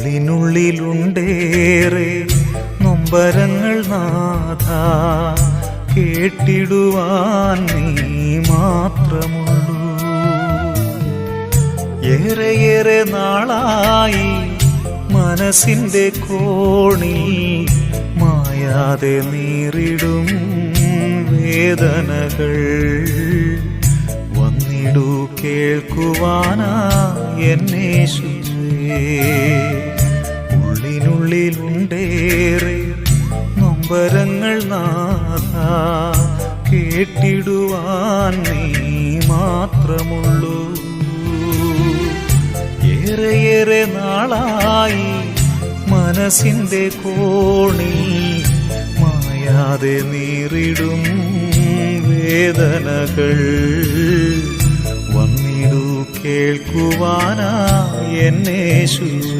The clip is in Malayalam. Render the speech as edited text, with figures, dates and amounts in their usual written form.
ഉള്ളിനുള്ളിലുണ്ടേറെ നൊമ്പരങ്ങൾ നാഥ, കേട്ടിടുവാൻ നീ മാത്രമുള്ളൂ. ഏറെയേറെ നാളായി മനസ്സിന്റെ കോണിൽ മായാതെ നീറിടും വേദനകൾ. വന്നിടൂ കേൾക്കുവാനാ എന്നേശുവേ. ഉള്ളിനുള്ളിലുണ്ടേറെ നൊമ്പരങ്ങൾ നാഥ, കേട്ടിടുവാൻ നീ മാത്രമുള്ളൂ. ഏറെയേറെ നാളായി മനസ്സിന്റെ കോണിൽ മായാതെ നീറിടും വേദനകൾ. വന്നിടൂ കേൾക്കുവാനാ എന്നേശുവേ.